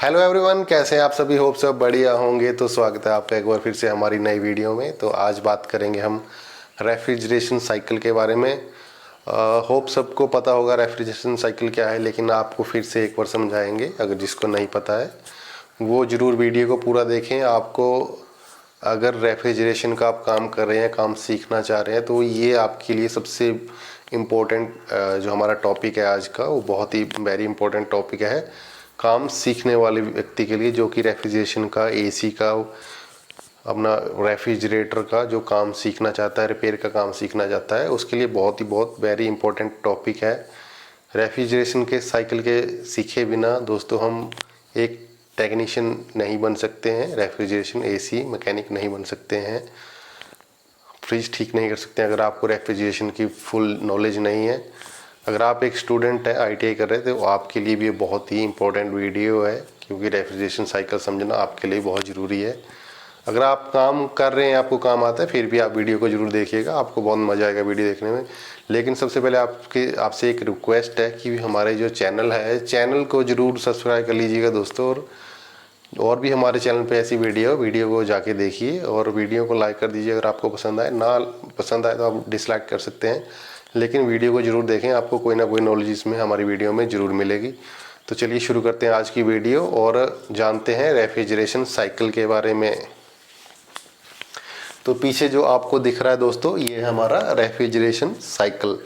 Hello everyone, कैसे हैं आप सभी। होप सब बढ़िया होंगे। तो स्वागत है आपका एक बार फिर से हमारी नई वीडियो में। तो आज बात करेंगे हम रेफ्रिजरेशन साइकिल के बारे में। होप सबको पता होगा रेफ्रिजरेशन साइकिल क्या है, लेकिन आपको फिर से एक बार समझाएंगे। अगर जिसको नहीं पता है वो ज़रूर वीडियो को पूरा देखें। आपको अगर रेफ्रिजरेशन का आप काम कर रहे हैं, काम सीखना चाह रहे हैं, तो ये आपके लिए सबसे इम्पोर्टेंट जो हमारा टॉपिक है आज का, वो बहुत ही वेरी इंपॉर्टेंट टॉपिक है काम सीखने वाले व्यक्ति के लिए, जो कि रेफ्रिजरेशन का, एसी का, अपना रेफ्रिजरेटर का जो काम सीखना चाहता है, रिपेयर का काम सीखना चाहता है, उसके लिए बहुत वेरी इंपॉर्टेंट टॉपिक है। रेफ्रिजरेशन के साइकिल के सीखे बिना दोस्तों हम एक टेक्नीशियन नहीं बन सकते हैं, रेफ्रिजरेशन एसी मैकेनिक नहीं बन सकते हैं, फ्रिज ठीक नहीं कर सकते हैं अगर आपको रेफ्रिजरेशन की फुल नॉलेज नहीं है। अगर आप एक स्टूडेंट है, आईटीआई कर रहे थे, तो आपके लिए भी ये बहुत ही इंपॉर्टेंट वीडियो है, क्योंकि रेफ्रिजरेशन साइकिल समझना आपके लिए बहुत ज़रूरी है। अगर आप काम कर रहे हैं, आपको काम आता है, फिर भी आप वीडियो को ज़रूर देखिएगा, आपको बहुत मज़ा आएगा वीडियो देखने में। लेकिन सबसे पहले आपसे एक रिक्वेस्ट है कि हमारे जो चैनल है, चैनल को ज़रूर सब्सक्राइब कर लीजिएगा दोस्तों। और भी हमारे चैनल पे ऐसी वीडियो को जाके देखिए और वीडियो को लाइक कर दीजिए। अगर आपको पसंद आए, ना पसंद आए तो आप डिसलाइक कर सकते हैं, लेकिन वीडियो को ज़रूर देखें, आपको कोई ना कोई नॉलेज इसमें हमारी वीडियो में ज़रूर मिलेगी। तो चलिए शुरू करते हैं आज की वीडियो और जानते हैं रेफ्रिजरेशन साइकिल के बारे में। तो पीछे जो आपको दिख रहा है दोस्तों, ये है हमारा रेफ्रिजरेशन साइकिल।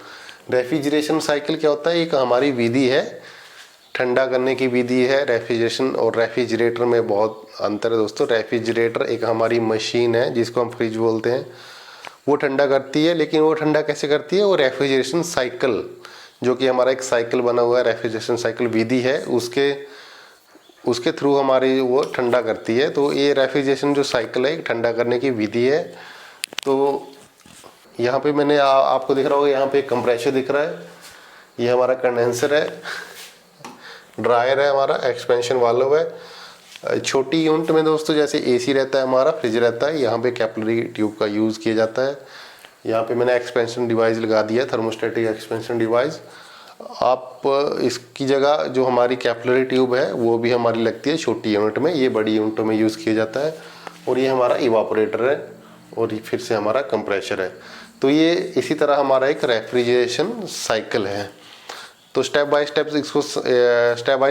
रेफ्रिजरेशन साइकिल क्या होता है? एक हमारी विधि है, ठंडा करने की विधि है। रेफ्रिजरेशन और रेफ्रिजरेटर में बहुत अंतर है दोस्तों। रेफ्रिजरेटर एक हमारी मशीन है जिसको हम फ्रिज बोलते हैं, वो ठंडा करती है। लेकिन वो ठंडा कैसे करती है? वो रेफ्रिजरेशन साइकिल, जो कि हमारा एक साइकिल बना हुआ है, रेफ्रिजरेशन साइकिल विधि है, उसके थ्रू हमारी वो ठंडा करती है। तो ये रेफ्रिजरेशन जो साइकिल है, एक ठंडा करने की विधि है। तो यहाँ पे मैंने आपको दिख रहा होगा, यहाँ पे एक कंप्रेसर दिख रहा है, ये हमारा कंडेंसर है, ड्रायर है, हमारा एक्सपेंशन वाल्व है। छोटी यूनिट में दोस्तों जैसे एसी रहता है, हमारा फ्रिज रहता है, यहाँ पे कैपिलरी ट्यूब का यूज़ किया जाता है। यहाँ पे मैंने एक्सपेंशन डिवाइस लगा दिया, थर्मोस्टेटिक एक्सपेंशन डिवाइस। आप इसकी जगह जो हमारी कैपिलरी ट्यूब है वो भी हमारी लगती है छोटी यूनिट में, ये बड़ी यूनिटों में यूज़ किया जाता है। और ये हमारा इवापोरेटर है और ये फिर से हमारा कंप्रेसर है। तो ये इसी तरह हमारा एक रेफ्रिजरेशन साइकिल है। तो स्टेप बाय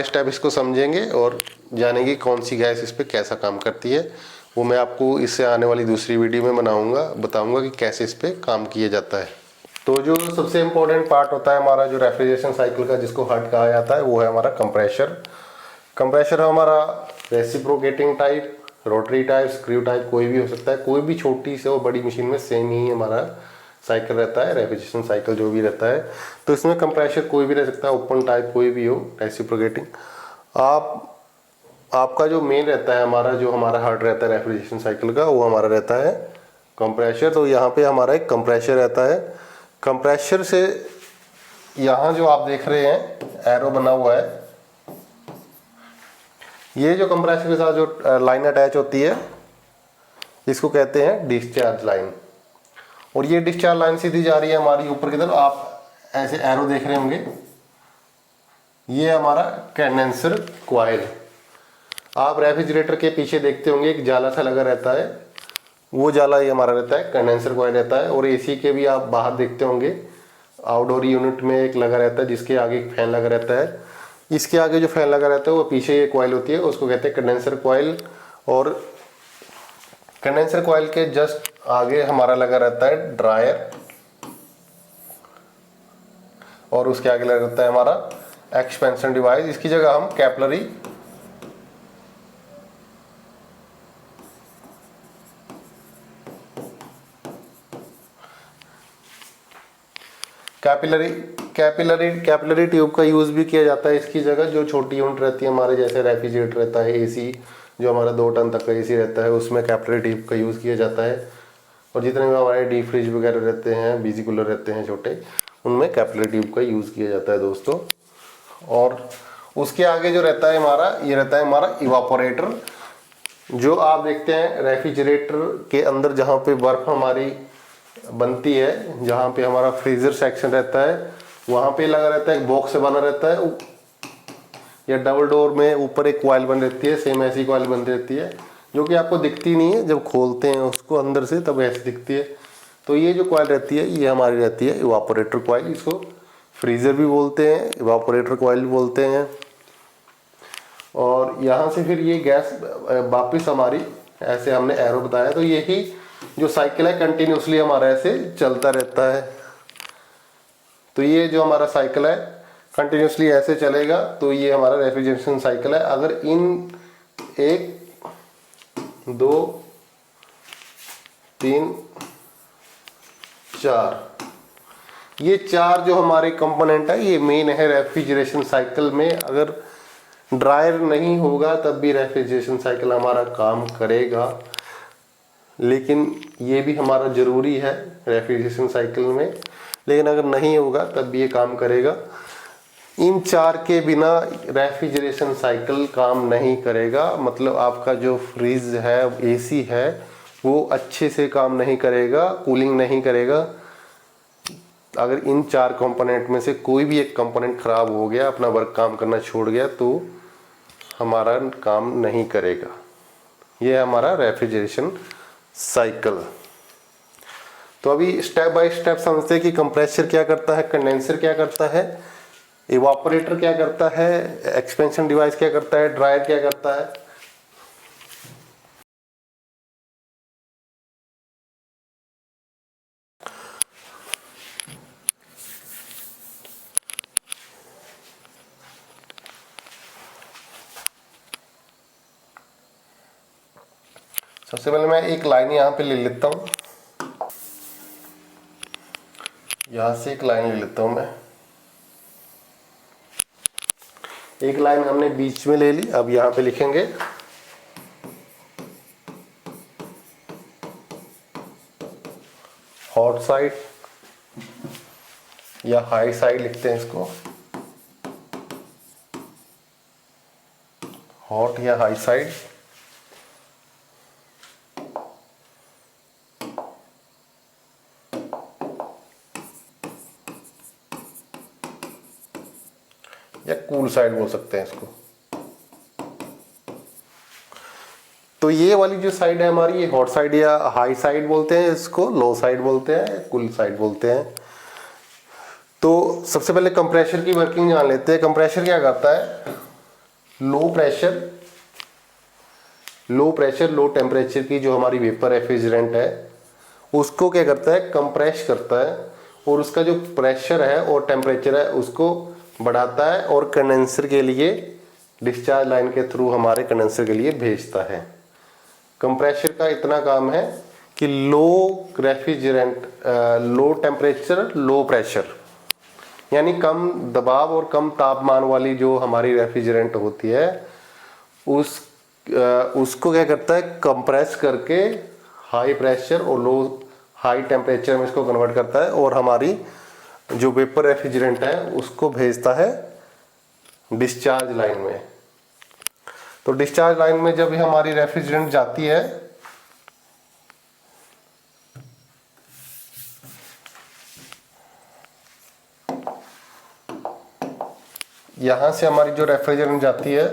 स्टेप इसको समझेंगे और जानेंगे कौन सी गैस इस पर कैसा काम करती है। वो मैं आपको इससे आने वाली दूसरी वीडियो में बताऊंगा कि कैसे इस पर काम किया जाता है। तो जो सबसे इम्पोर्टेंट पार्ट होता है हमारा जो रेफ्रिजरेशन साइकिल का, जिसको हर्ट कहा जाता है, वो है हमारा कंप्रेसर। कंप्रेसर हमारा reciprocating type, rotary type, screw type, कोई भी हो सकता है। कोई भी छोटी से और बड़ी मशीन में सेम ही हमारा साइकिल रहता है, रेफ्रिजरेशन साइकिल जो भी रहता है। तो इसमें कंप्रेसर कोई भी रह सकता है, ओपन टाइप कोई भी हो, रेसिप्रोकेटिंग। आपका जो मेन रहता है, जो हमारा हार्ट रहता है रेफ्रिजरेशन साइकिल का, वो हमारा रहता है कंप्रेसर। तो यहाँ पे हमारा एक कंप्रेसर रहता है। कंप्रेसर से यहाँ जो आप देख रहे हैं एरो बना हुआ है, ये जो कंप्रेसर के साथ जो लाइन अटैच होती है, इसको कहते हैं डिस्चार्ज लाइन। और ये डिस्चार्ज लाइन सीधी जा रही है हमारी ऊपर की तरफ। आप ऐसे एरो देख रहे होंगे, ये हमारा कंडेंसर कॉइल। आप रेफ्रिजरेटर के पीछे देखते होंगे एक जाला सा लगा रहता है, वो जाला ये हमारा रहता है, कंडेंसर कॉइल रहता है। और एसी के भी आप बाहर देखते होंगे, आउटडोर यूनिट में एक लगा रहता है, जिसके आगे एक फैन लगा रहता है। इसके आगे जो फैन लगा रहता है वो पीछे ये कॉइल होती है, उसको कहते हैं कंडेंसर कॉइल। और कंडेंसर कॉइल के जस्ट आगे हमारा लगा रहता है ड्रायर, और उसके आगे लगा रहता है हमारा एक्सपेंशन डिवाइस। इसकी जगह हम कैपिलरी ट्यूब का यूज़ भी किया जाता है इसकी जगह। जो छोटी यूनिट रहती है हमारे, जैसे रेफ्रिजरेटर रहता है, एसी जो हमारा 2 टन तक का एसी रहता है, उसमें कैपिलरी ट्यूब का यूज़ किया जाता है। और जितने भी हमारे डीप फ्रिज वगैरह रहते हैं, बीजी कूलर रहते हैं छोटे, उनमें कैपिलरी ट्यूब का यूज़ किया जाता है दोस्तों। और उसके आगे जो रहता है हमारा, ये रहता है हमारा इवापोरेटर। जो आप देखते हैं रेफ्रिजरेटर के अंदर जहाँ पे बर्फ़ हमारी बनती है, जहाँ पे हमारा फ्रीजर सेक्शन रहता है, वहाँ पे लगा रहता है, एक बॉक्स से बना रहता है, या डबल डोर में ऊपर एक कॉइल बन रहती है, सेम ऐसी कॉइल बन रहती है जो कि आपको दिखती नहीं है, जब खोलते हैं उसको अंदर से तब ऐसी दिखती है। तो ये जो कॉइल रहती है ये हमारी रहती है इवापोरेटर कॉइल, इसको फ्रीज़र भी बोलते हैं, इवापोरेटर कॉइल भी बोलते हैं। और यहाँ से फिर ये गैस वापस हमारी, ऐसे हमने एरो बताया, तो यही जो साइकिल है कंटिन्यूसली हमारा ऐसे चलता रहता है। तो ये जो हमारा साइकिल है कंटिन्यूसली ऐसे चलेगा, तो ये हमारा रेफ्रिजरेशन साइकिल है। अगर इन 1 2 3 4 ये 4 जो हमारे कंपोनेंट है ये मेन है रेफ्रिजरेशन साइकिल में। अगर ड्रायर नहीं होगा तब भी रेफ्रिजरेशन साइकिल हमारा काम करेगा, लेकिन ये भी हमारा ज़रूरी है रेफ्रिजरेशन साइकिल में। लेकिन अगर नहीं होगा तब भी ये काम करेगा। इन 4 के बिना रेफ्रिजरेशन साइकिल काम नहीं करेगा। मतलब आपका जो फ्रिज है, एसी है, वो अच्छे से काम नहीं करेगा, कूलिंग नहीं करेगा। अगर इन 4 कंपोनेंट में से कोई भी एक कंपोनेंट ख़राब हो गया, अपना वर्क काम करना छोड़ गया, तो हमारा काम नहीं करेगा। ये है हमारा रेफ्रिजरेशन साइकिल। तो अभी स्टेप बाय स्टेप समझते हैं कि कंप्रेसर क्या करता है, कंडेंसर क्या करता है, इवापोरेटर क्या करता है, एक्सपेंशन डिवाइस क्या करता है, ड्रायर क्या करता है। सबसे पहले मैं एक लाइन यहाँ पे ले लेता हूँ, यहाँ से एक लाइन ले लेता हूँ मैं। एक लाइन हमने बीच में ले ली। अब यहाँ पे लिखेंगे हॉट साइड या हाई साइड लिखते हैं इसको, हॉट या हाई साइड। या कूल साइड बोल सकते हैं इसको। तो ये वाली जो साइड है हमारी, ये हॉट साइड या हाई साइड बोलते हैं, इसको लो साइड बोलते हैं, कूल साइड बोलते हैं। तो सबसे पहले कंप्रेसर की वर्किंग जान लेते हैं। कंप्रेसर क्या करता है, लो प्रेशर लो टेम्परेचर की जो हमारी वेपर रेफ्रिजरेंट है उसको क्या करता है, कंप्रेस करता है, और उसका जो प्रेशर है और टेम्परेचर है उसको बढ़ाता है, और कंडेंसर के लिए डिस्चार्ज लाइन के थ्रू हमारे कंडेंसर के लिए भेजता है। कंप्रेसर का इतना काम है कि लो टेम्परेचर लो प्रेशर, यानी कम दबाव और कम तापमान वाली जो हमारी रेफ्रिजरेंट होती है उसको क्या करता है, कंप्रेस करके हाई प्रेशर और हाई टेम्परेचर में इसको कन्वर्ट करता है, और हमारी जो वेपर रेफ्रिजरेंट है उसको भेजता है डिस्चार्ज लाइन में। तो डिस्चार्ज लाइन में जब हमारी रेफ्रिजरेंट जाती है, यहां से हमारी जो रेफ्रिजरेंट जाती है,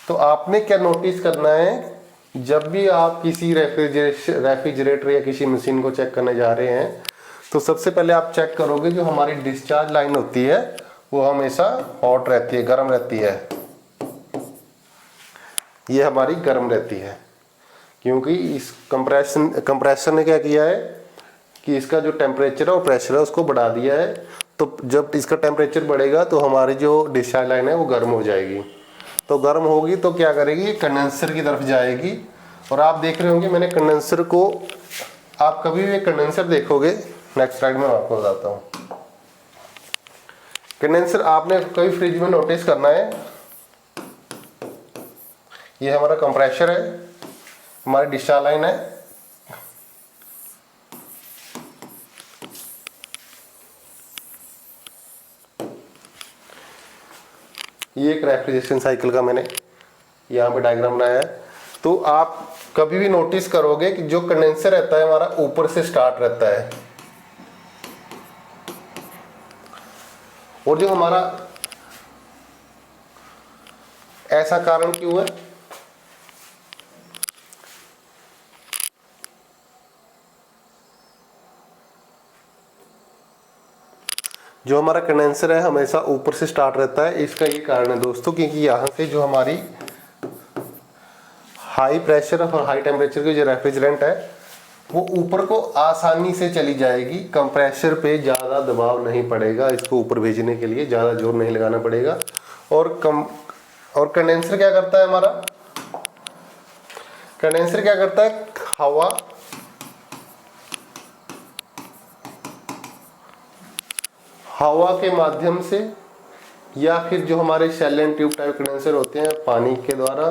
तो आपने क्या नोटिस करना है, जब भी आप किसी रेफ्रिजरेटर या किसी मशीन को चेक करने जा रहे हैं, तो सबसे पहले आप चेक करोगे जो हमारी डिस्चार्ज लाइन होती है वो हमेशा हॉट रहती है, गर्म रहती है। ये हमारी गर्म रहती है क्योंकि इस कंप्रेसर ने क्या किया है कि इसका जो टेम्परेचर है और प्रेशर है उसको बढ़ा दिया है। तो जब इसका टेम्परेचर बढ़ेगा तो हमारी जो डिस्चार्ज लाइन है वो गर्म हो जाएगी। तो गर्म होगी तो क्या करेगी, कंडेंसर की तरफ जाएगी। और आप देख रहे होंगे मैंने कंडेंसर को, आप कभी भी कंडेंसर देखोगे, नेक्स्ट स्लाइड में आपको बताता हूँ। कंडेंसर आपने कभी फ्रिज में नोटिस करना है, ये हमारा कंप्रेसर है, हमारी डिस्चार्ज लाइन है, ये एक रेफ्रिजरेशन साइकिल का मैंने यहाँ पे डायग्राम बनाया है। तो आप कभी भी नोटिस करोगे कि जो कंडेंसर रहता है हमारा ऊपर से स्टार्ट रहता है, और जो हमारा ऐसा कारण क्यों है? जो हमारा कंडेंसर है हमेशा ऊपर से स्टार्ट रहता है, इसका ये कारण है दोस्तों, क्योंकि यहाँ से जो हमारी हाई प्रेशर और हाई टेम्परेचर की जो रेफ्रिजरेंट है वो ऊपर को आसानी से चली जाएगी। कंप्रेसर पे ज़्यादा दबाव नहीं पड़ेगा, इसको ऊपर भेजने के लिए ज़्यादा जोर नहीं लगाना पड़ेगा। और कंडेंसर क्या करता है हमारा? कंडेंसर क्या करता है? हवा के माध्यम से या फिर जो हमारे shell and tube type condenser होते हैं, पानी के द्वारा,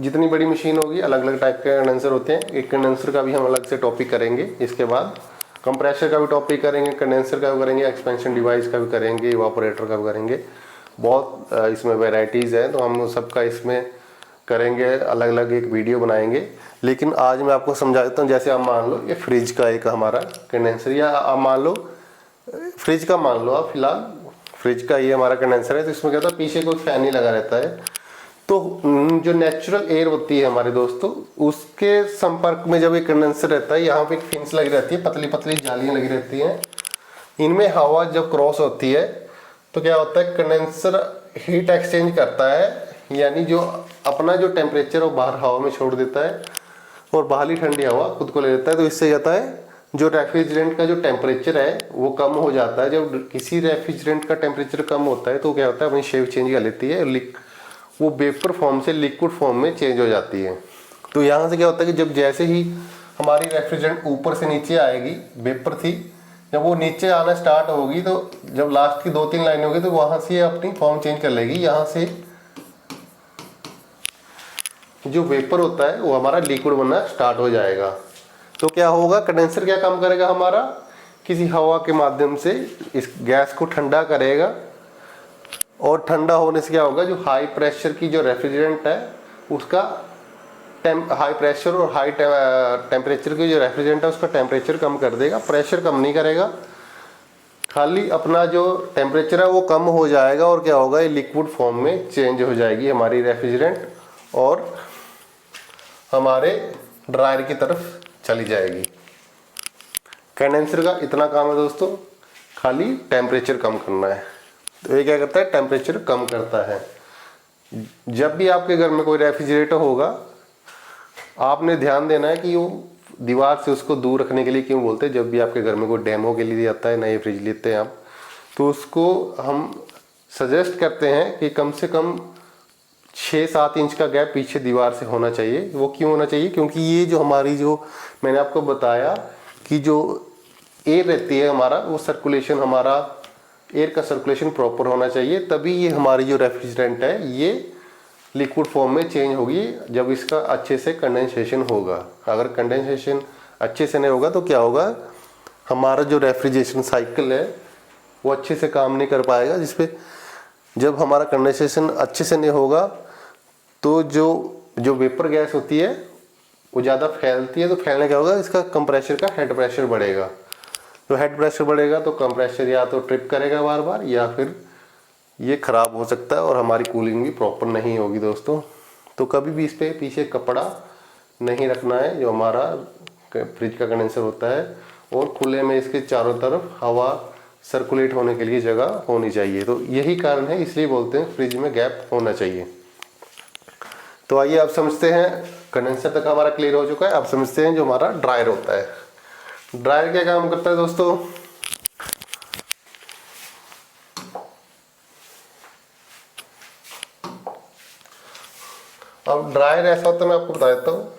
जितनी बड़ी मशीन होगी अलग अलग टाइप के कंडेंसर होते हैं। एक कंडेंसर का भी हम अलग से टॉपिक करेंगे, इसके बाद कंप्रेसर का भी टॉपिक करेंगे, कंडेंसर का भी करेंगे, एक्सपेंशन डिवाइस का भी करेंगे, इवापोरेटर का भी करेंगे। बहुत इसमें वैरायटीज़ हैं, तो हम सबका इसमें करेंगे, अलग अलग एक वीडियो बनाएंगे। लेकिन आज मैं आपको समझा देता हूँ। जैसे आप मान लो ये फ्रिज का एक हमारा कंडेंसर, या आप मान लो फ्रिज का, मान लो आप फिलहाल फ्रिज का ये हमारा कंडेंसर है। तो इसमें क्या होता है, पीछे कोई फैन ही लगा रहता है, तो जो नेचुरल एयर होती है हमारे दोस्तों, उसके संपर्क में जब एक कंडेंसर रहता है, यहाँ पे एक फिन्स लगी रहती है, पतली पतली जालियाँ लगी रहती हैं, इनमें हवा जब क्रॉस होती है तो क्या होता है, कंडेंसर हीट एक्सचेंज करता है, यानी जो अपना जो टेम्परेचर वो बाहर हवा में छोड़ देता है और बाहरी ठंडी हवा खुद को ले लेता है। तो इससे जाता है जो रेफ्रिजरेंट का जो टेम्परेचर है वो कम हो जाता है। जब किसी रेफ्रिजरेंट का टेम्परेचर कम होता है तो क्या होता है, अपनी शेप चेंज कर लेती है, वो वेपर फॉर्म से लिक्विड फॉर्म में चेंज हो जाती है। तो यहाँ से क्या होता है कि जब जैसे ही हमारी रेफ्रिजरेंट ऊपर से नीचे आएगी, वेपर थी, जब वो नीचे आना स्टार्ट होगी तो जब लास्ट की 2-3 लाइन होगी तो वहाँ से अपनी फॉर्म चेंज कर लेगी। यहाँ से जो वेपर होता है वो हमारा लिक्विड बनना स्टार्ट हो जाएगा। तो क्या होगा, कंडेंसर क्या काम करेगा हमारा, किसी हवा के माध्यम से इस गैस को ठंडा करेगा, और ठंडा होने से क्या होगा, जो हाई प्रेशर की जो रेफ्रिजरेंट है उसका हाई प्रेशर और हाई टेम्परेचर की जो रेफ्रिजरेंट है उसका टेम्परेचर कम कर देगा, प्रेशर कम नहीं करेगा, खाली अपना जो टेम्परेचर है वो कम हो जाएगा। और क्या होगा, ये लिक्विड फॉर्म में चेंज हो जाएगी हमारी रेफ्रिजरेंट और हमारे ड्रायर की तरफ चली जाएगी। कंडेंसर का इतना काम है दोस्तों, खाली टेम्परेचर कम करना है। तो ये क्या करता है, टेम्परेचर कम करता है। जब भी आपके घर में कोई रेफ्रिजरेटर होगा, आपने ध्यान देना है कि वो दीवार से उसको दूर रखने के लिए क्यों बोलते हैं। जब भी आपके घर में कोई डेमो के लिए आता है, नए फ्रिज लेते हैं आप, तो उसको हम सजेस्ट करते हैं कि कम से कम 6-7 इंच का गैप पीछे दीवार से होना चाहिए। वो क्यों होना चाहिए, क्योंकि ये जो हमारी, जो मैंने आपको बताया कि जो एयर रहती है हमारा, वो सर्कुलेशन, हमारा एयर का सर्कुलेशन प्रॉपर होना चाहिए, तभी ये हमारी जो रेफ्रिजरेंट है ये लिक्विड फॉर्म में चेंज होगी, जब इसका अच्छे से कंडेंसेशन होगा। अगर कंडेंसेशन अच्छे से नहीं होगा तो क्या होगा, हमारा जो रेफ्रिजरेशन साइकिल है वो अच्छे से काम नहीं कर पाएगा। जिसपे जब हमारा कंडेंसेशन अच्छे से नहीं होगा तो जो वेपर गैस होती है वो ज़्यादा फैलती है, तो फैलने क्या होगा, इसका कंप्रेसर का हेड प्रेशर बढ़ेगा। तो हेड प्रेशर बढ़ेगा तो कंप्रेसर या तो ट्रिप करेगा बार बार, या फिर ये ख़राब हो सकता है और हमारी कूलिंग भी प्रॉपर नहीं होगी दोस्तों। तो कभी भी इस पर पीछे कपड़ा नहीं रखना है जो हमारा फ्रिज का कंडेंसर होता है, और खुले में इसके चारों तरफ हवा सर्कुलेट होने के लिए जगह होनी चाहिए। तो यही कारण है, इसलिए बोलते हैं फ्रिज में गैप होना चाहिए। तो आइए आप समझते हैं, कंडेंसर तक हमारा क्लियर हो चुका है। आप समझते हैं जो हमारा ड्रायर होता है। ड्रायर क्या काम करता है दोस्तों, अब ड्रायर ऐसा होता है, मैं आपको बता देता हूँ।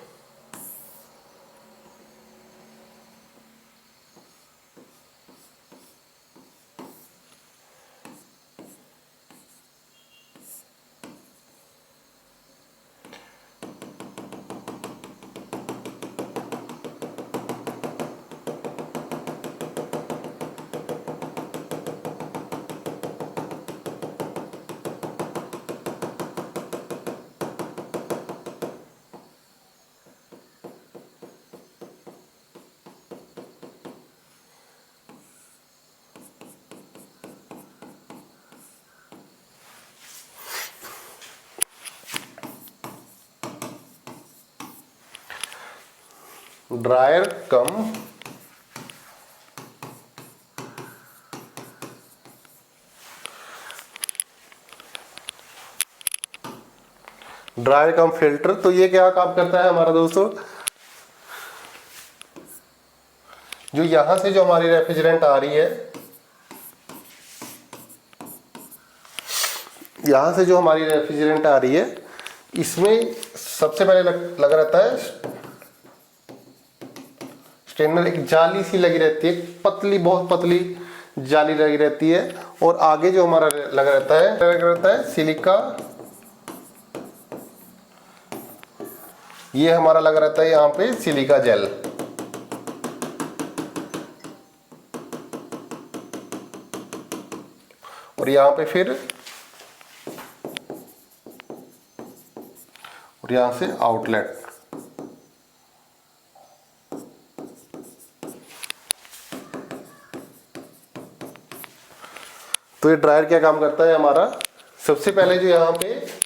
ड्रायर कम फिल्टर। तो ये क्या काम करता है हमारा दोस्तों, जो यहां से जो हमारी रेफ्रिजरेंट आ रही है, यहां से जो हमारी रेफ्रिजरेंट आ रही है, इसमें सबसे पहले लगा रहता है स्ट्रेनर, एक जाली सी लगी रहती है, पतली, बहुत पतली जाली लगी रहती है। और आगे जो हमारा लगा रहता है सिलिका, ये हमारा लगा रहता है यहाँ पे सिलिका जेल। और यहाँ पे फिर, और यहाँ से आउटलेट। तो ये ड्रायर क्या काम करता है हमारा, सबसे पहले जो यहाँ पे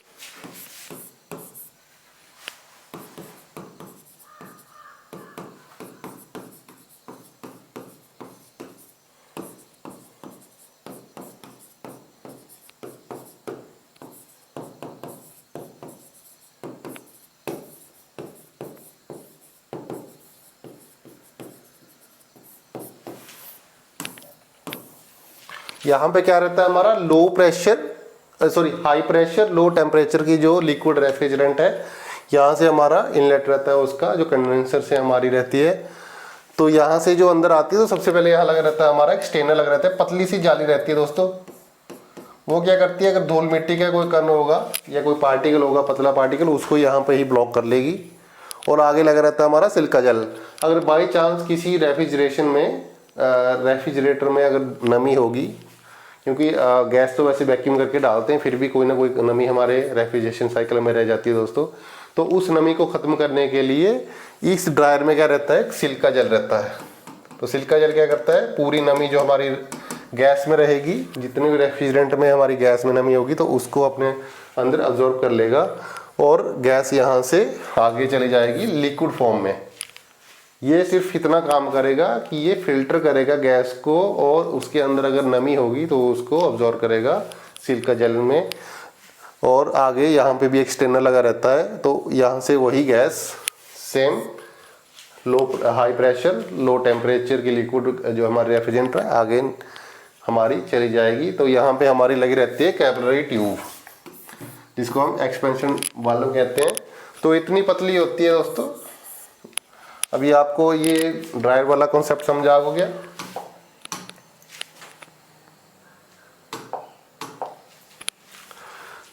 यहाँ पे क्या रहता है हमारा, low pressure, sorry high pressure low temperature की जो लिक्विड रेफ्रिजरेंट है, यहाँ से हमारा इनलेट रहता है उसका, जो कंडेंसर से हमारी रहती है। तो यहाँ से जो अंदर आती है, तो सबसे पहले यहाँ लगा रहता है हमारा एक स्टेनर लगा रहता है, पतली सी जाली रहती है दोस्तों। वो क्या करती है, अगर धूल मिट्टी का कोई कण होगा या कोई पार्टिकल होगा, पतला पार्टिकल, उसको यहाँ पे ही ब्लॉक कर लेगी। और आगे लगा रहता है हमारा सिलिका जेल। अगर बाई चांस किसी रेफ्रिजरेटर में अगर नमी होगी, क्योंकि गैस तो वैसे वैक्यूम करके डालते हैं, फिर भी कोई ना कोई नमी हमारे रेफ्रिजरेशन साइकिल में रह जाती है दोस्तों। तो उस नमी को ख़त्म करने के लिए इस ड्रायर में क्या रहता है, सिलिका जेल रहता है। तो सिलिका जेल क्या करता है, पूरी नमी जो हमारी गैस में रहेगी, जितने भी रेफ्रिजरेंट में हमारी गैस में नमी होगी, तो उसको अपने अंदर अब्जॉर्ब कर लेगा और गैस यहाँ से आगे चली जाएगी लिक्विड फॉर्म में। ये सिर्फ इतना काम करेगा कि ये फिल्टर करेगा गैस को, और उसके अंदर अगर नमी होगी तो उसको अब्जॉर्ब करेगा सिलिका जेल में। और आगे यहाँ पे भी एक स्ट्रेनर लगा रहता है, तो यहाँ से वही gas same high pressure low temperature की लिक्विड जो हमारे रेफ्रिजरेंट है आगे हमारी चली जाएगी। तो यहाँ पे हमारी लगी रहती है कैपिलरी ट्यूब, जिसको हम एक्सपेंशन वाल्व कहते हैं। तो इतनी पतली होती है दोस्तों। अभी आपको ये ड्रायर वाला कॉन्सेप्ट समझ आ गया।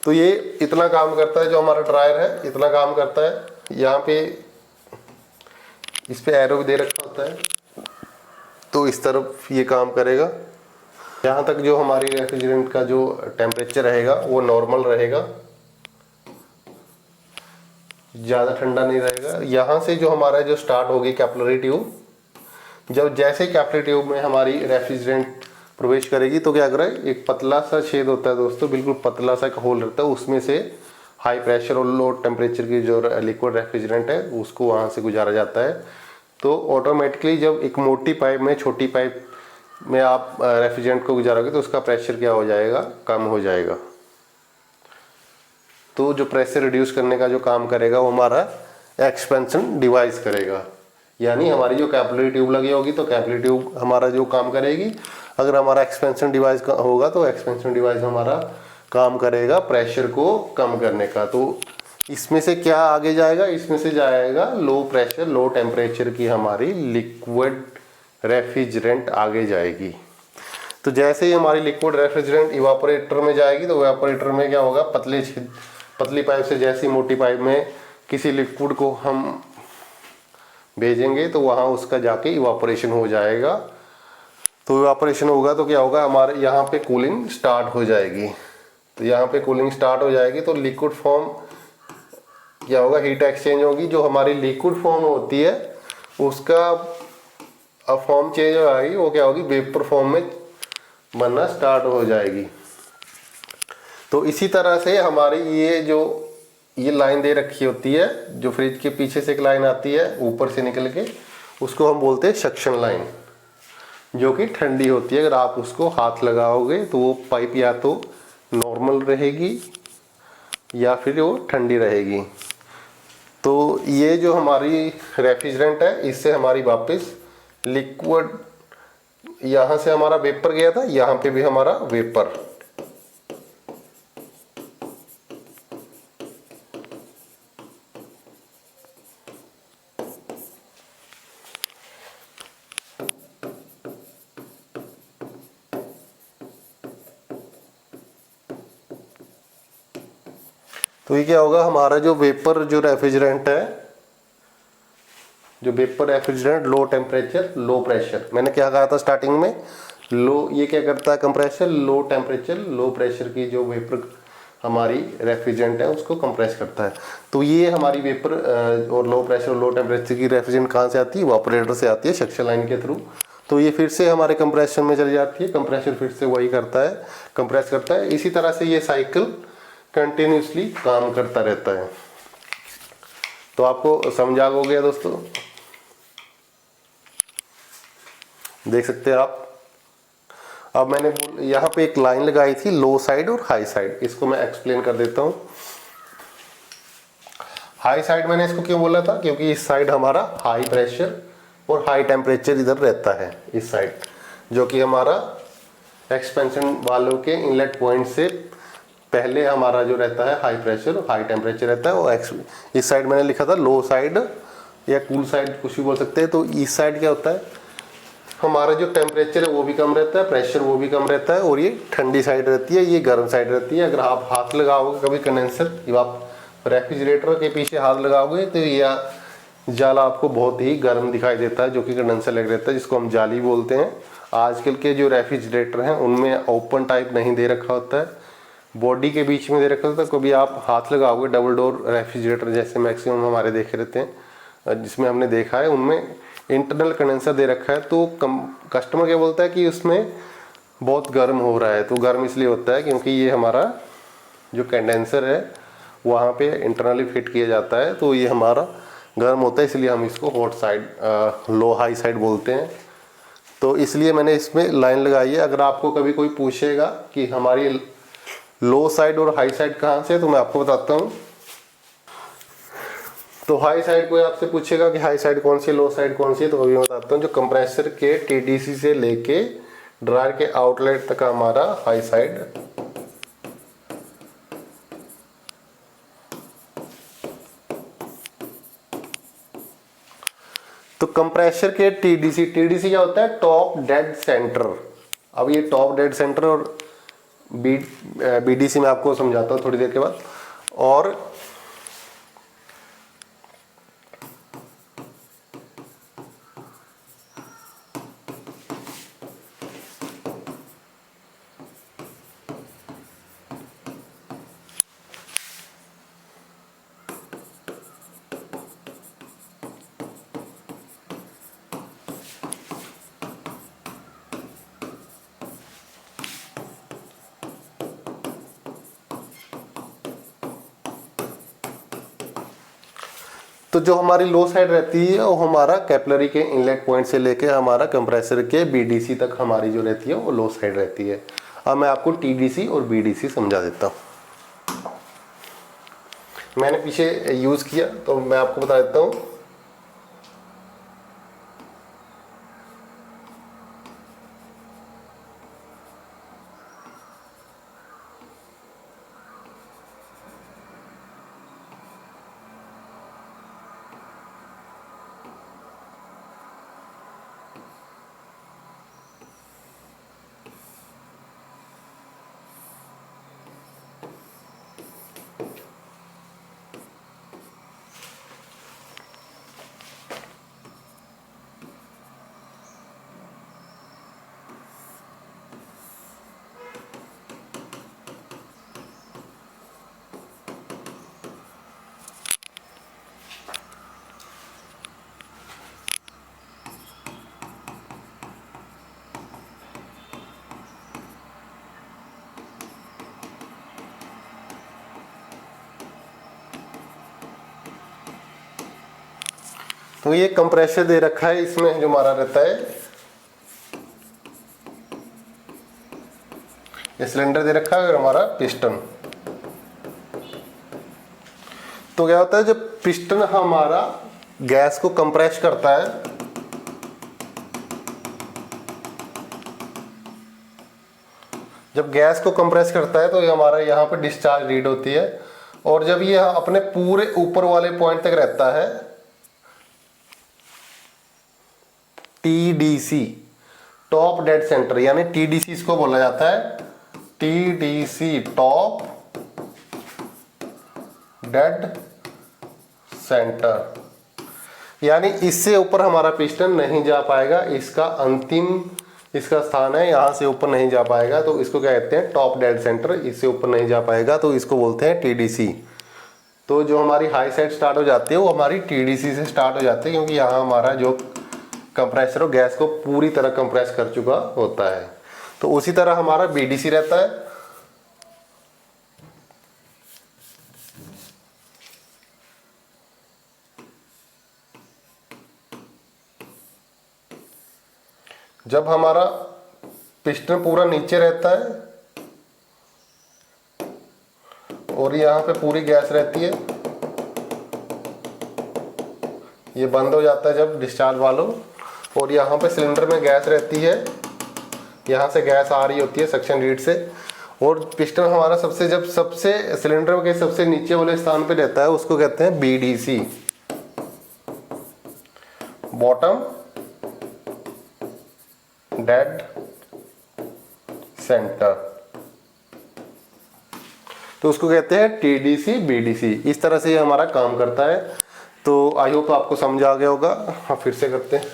तो ये इतना काम करता है, जो हमारा ड्रायर है इतना काम करता है। यहाँ पे इस पे एरो भी दे रखा होता है, तो इस तरफ ये काम करेगा। यहाँ तक जो हमारी रेफ्रिजरेंट का जो टेम्परेचर रहेगा वो नॉर्मल रहेगा, ज़्यादा ठंडा नहीं रहेगा। यहाँ से जो हमारा जो स्टार्ट होगी कैपिलरी ट्यूब, जब जैसे कैपिलरी ट्यूब में हमारी रेफ्रिजरेंट प्रवेश करेगी, तो क्या करे, एक पतला सा छेद होता है दोस्तों, बिल्कुल पतला सा एक होल रहता है, उसमें से हाई प्रेशर और लो टेम्परेचर की जो लिक्विड रेफ्रिजरेंट है उसको वहाँ से गुजारा जाता है। तो ऑटोमेटिकली जब एक मोटी पाइप में, छोटी पाइप में आप रेफ्रिजरेंट को गुजारोगे, तो उसका प्रेशर क्या हो जाएगा, कम हो जाएगा। तो जो प्रेशर रिड्यूस करने का जो काम करेगा वो हमारा एक्सपेंशन डिवाइस करेगा। यानी हमारी जो कैपिलरी ट्यूब लगी होगी, तो कैपिलरी ट्यूब हमारा जो काम करेगी। अगर हमारा एक्सपेंशन डिवाइस होगा, तो एक्सपेंशन डिवाइस हमारा काम करेगा प्रेशर को कम करने का। तो इसमें से क्या आगे जाएगा, इसमें से जाएगा लो प्रेशर लो टेम्परेचर की हमारी लिक्विड रेफ्रिजरेंट आगे जाएगी। तो जैसे ही हमारी लिक्विड रेफ्रिजरेंट इवापोरेटर में जाएगी, तो इवापोरेटर में क्या होगा, पतली पाइप से जैसी मोटी पाइप में किसी लिक्विड को हम भेजेंगे, तो वहाँ उसका जाके इवापोरेशन हो जाएगा। तो इवापोरेशन होगा तो क्या होगा, हमारे यहाँ पे कूलिंग स्टार्ट हो जाएगी। तो यहाँ पे कूलिंग स्टार्ट हो जाएगी, तो लिक्विड फॉर्म क्या होगा, हीट एक्सचेंज होगी। जो हमारी लिक्विड फॉर्म होती है उसका अब फॉर्म चेंज हो जाएगी, वो क्या होगी, वेपर फॉर्म में बनना स्टार्ट हो जाएगी। तो इसी तरह से हमारी ये जो ये लाइन दे रखी होती है, जो फ्रिज के पीछे से एक लाइन आती है ऊपर से निकल के, उसको हम बोलते हैं सक्शन लाइन, जो कि ठंडी होती है। अगर आप उसको हाथ लगाओगे तो वो पाइप या तो नॉर्मल रहेगी या फिर वो ठंडी रहेगी। तो ये जो हमारी रेफ्रिजरेंट है, इससे हमारी वापस लिक्विड, यहाँ से हमारा वेपर गया था, यहाँ पे भी हमारा वेपर। तो ये क्या होगा, हमारा जो वेपर जो रेफ्रिजरेंट है, जो vapour refrigerant low temperature low pressure, मैंने क्या कहा था स्टार्टिंग में, लो, ये क्या करता है compressor, low temperature low pressure की जो वेपर हमारी रेफ्रिजरेंट है उसको कंप्रेस करता है। तो ये हमारी वेपर और लो प्रेशर और लो टेम्परेचर की रेफ्रिजरेंट कहाँ से आती है, इवापोरेटर से आती है सक्शन लाइन के थ्रू। तो ये फिर से हमारे कंप्रेशन में चली जाती है, कंप्रेसर फिर से वही करता है, कंप्रेस करता है। इसी तरह से ये साइकिल कंटिन्यूसली काम करता रहता है। तो आपको समझा हो गया दोस्तों, देख सकते हैं आप। अब मैंने यहाँ पे एक लाइन लगाई थी लो साइड और हाई साइड, इसको मैं एक्सप्लेन कर देता हूँ। हाई साइड मैंने इसको क्यों बोला था, क्योंकि इस साइड हमारा हाई प्रेशर और हाई टेम्परेचर इधर रहता है, इस साइड, जो कि हमारा एक्सपेंशन वालों के इनलेट पॉइंट से पहले हमारा जो रहता है हाई प्रेशर और हाई टेम्परेचर रहता है। वो इस साइड मैंने लिखा था लो साइड या कूल साइड, कुछ भी बोल सकते हैं। तो इस साइड क्या होता है, हमारा जो टेम्परेचर है वो भी कम रहता है, प्रेशर वो भी कम रहता है, और ये ठंडी साइड रहती है, ये गर्म साइड रहती है। अगर आप हाथ लगाओगे कभी कंडेंसर, जब आप रेफ्रिजरेटर के पीछे हाथ लगाओगे तो यह जाला आपको बहुत ही गर्म दिखाई देता है, जो कि कंडेंसर लग रहता है, जिसको हम जाली बोलते हैं। आजकल के जो रेफ्रिजरेटर हैं उनमें ओपन टाइप नहीं दे रखा होता है, बॉडी के बीच में दे रखा होता है। कभी आप हाथ लगाओगे डबल डोर रेफ्रिजरेटर जैसे मैक्सिमम हमारे देखे रहते हैं, जिसमें हमने देखा है, उनमें इंटरनल कंडेंसर दे रखा है। तो कस्टमर क्या बोलता है कि उसमें बहुत गर्म हो रहा है। तो गर्म इसलिए होता है क्योंकि ये हमारा जो कंडेंसर है वहाँ पे इंटरनली फिट किया जाता है, तो ये हमारा गर्म होता है, इसलिए हम इसको हॉट साइड लो हाई साइड बोलते हैं। तो इसलिए मैंने इसमें लाइन लगाई है। अगर आपको कभी कोई पूछेगा कि हमारी लो साइड और हाई साइड कहाँ से है, तो मैं आपको बताता हूँ। तो हाई साइड कोई आपसे पूछेगा कि हाई साइड कौन सी है, लो साइड कौन सी है, तो अभी मैं बताता हूँ। जो कंप्रेसर के टीडीसी से लेके ड्रायर के आउटलेट तक हमारा हाई साइड, तो कंप्रेसर के टीडीसी, टीडीसी क्या होता है, टॉप डेड सेंटर। अब ये टॉप डेड सेंटर और बीडीसी में आपको समझाता हूँ थोड़ी देर के बाद। और तो जो हमारी लो साइड रहती है वो हमारा कैपिलरी के इनलेट पॉइंट से लेके हमारा कंप्रेसर के बीडीसी तक हमारी जो रहती है वो लो साइड रहती है। अब मैं आपको टीडीसी और बीडीसी समझा देता हूँ। मैंने पीछे यूज़ किया तो मैं आपको बता देता हूँ। तो ये कंप्रेसर दे रखा है, इसमें जो हमारा रहता है ये सिलेंडर दे रखा है और हमारा पिस्टन। तो क्या होता है, जब पिस्टन हमारा गैस को कंप्रेस करता है, जब गैस को कंप्रेस करता है तो ये हमारा यहाँ पे डिस्चार्ज रीड होती है, और जब ये अपने पूरे ऊपर वाले पॉइंट तक रहता है, TDC टॉप डेड सेंटर, यानी TDC इसको बोला जाता है, TDC टॉप डेड सेंटर, यानी इससे ऊपर हमारा पिस्टन नहीं जा पाएगा, इसका अंतिम इसका स्थान है, यहां से ऊपर नहीं जा पाएगा, तो इसको क्या कहते हैं, टॉप डेड सेंटर, इससे ऊपर नहीं जा पाएगा तो इसको बोलते हैं TDC। तो जो हमारी हाई साइड स्टार्ट हो जाती है वो हमारी TDC से स्टार्ट हो जाती है, क्योंकि यहाँ हमारा जो कंप्रेसर हो गैस को पूरी तरह कंप्रेस कर चुका होता है। तो उसी तरह हमारा BDC रहता है। जब हमारा पिस्टन पूरा नीचे रहता है और यहाँ पे पूरी गैस रहती है, ये बंद हो जाता है जब डिस्चार्ज वाल्व, और यहाँ पे सिलेंडर में गैस रहती है, यहाँ से गैस आ रही होती है सक्शन रीड से, और पिस्टन हमारा सबसे सिलेंडर के सबसे नीचे वाले स्थान पे रहता है, उसको कहते हैं BDC बॉटम डेड सेंटर, तो उसको कहते हैं TDC BDC। इस तरह से ये हमारा काम करता है। तो आई होप आपको समझ आ गया होगा। हाँ, फिर से करते हैं।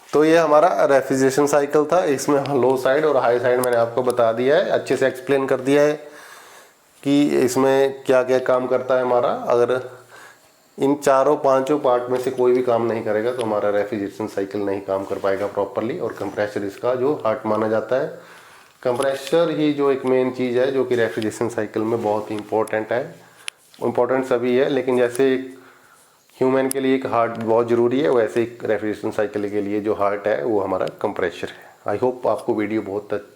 तो ये हमारा रेफ्रिजरेशन साइकिल था, इसमें लो साइड और हाई साइड मैंने आपको बता दिया है, अच्छे से एक्सप्लेन कर दिया है कि इसमें क्या क्या काम करता है हमारा। अगर इन चारों पांचों पार्ट में से कोई भी काम नहीं करेगा तो हमारा रेफ्रिजरेशन साइकिल नहीं काम कर पाएगा प्रॉपरली, और कंप्रेसर इसका जो हार्ट माना जाता है। कंप्रेसर ही जो एक मेन चीज़ है जो कि रेफ्रिजरेशन साइकिल में बहुत ही इंपॉर्टेंट है। इम्पोर्टेंट सभी है, लेकिन जैसे एक ह्यूमन के लिए एक हार्ट बहुत ज़रूरी है, वैसे एक रेफ्रिजरेशन साइकिल के लिए जो हार्ट है वो हमारा कंप्रेसर है। आई होप आपको वीडियो बहुत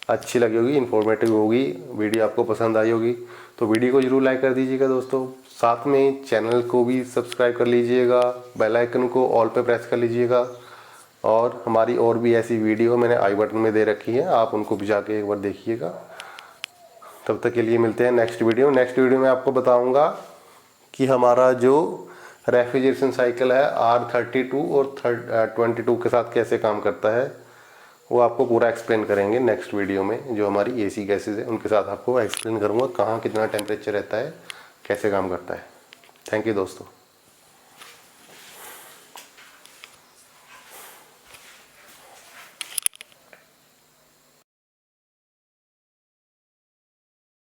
अच्छी लगी होगी, इन्फॉर्मेटिव होगी, वीडियो आपको पसंद आई होगी। तो वीडियो को जरूर लाइक कर दीजिएगा दोस्तों, साथ में चैनल को भी सब्सक्राइब कर लीजिएगा, बेल आइकन को ऑल पे प्रेस कर लीजिएगा, और हमारी और भी ऐसी वीडियो मैंने आई बटन में दे रखी है, आप उनको भी जाके एक बार देखिएगा। तब तक के लिए मिलते हैं नेक्स्ट वीडियो में आपको बताऊंगा कि हमारा जो रेफ्रिजरेशन साइकिल है R32 और 22 के साथ कैसे काम करता है, वो आपको पूरा एक्सप्लेन करेंगे नेक्स्ट वीडियो में। जो हमारी AC गैसेज है उनके साथ आपको एक्सप्लेन करूँगा कहाँ कितना टेम्परेचर रहता है, कैसे काम करता है। थैंक यू दोस्तों।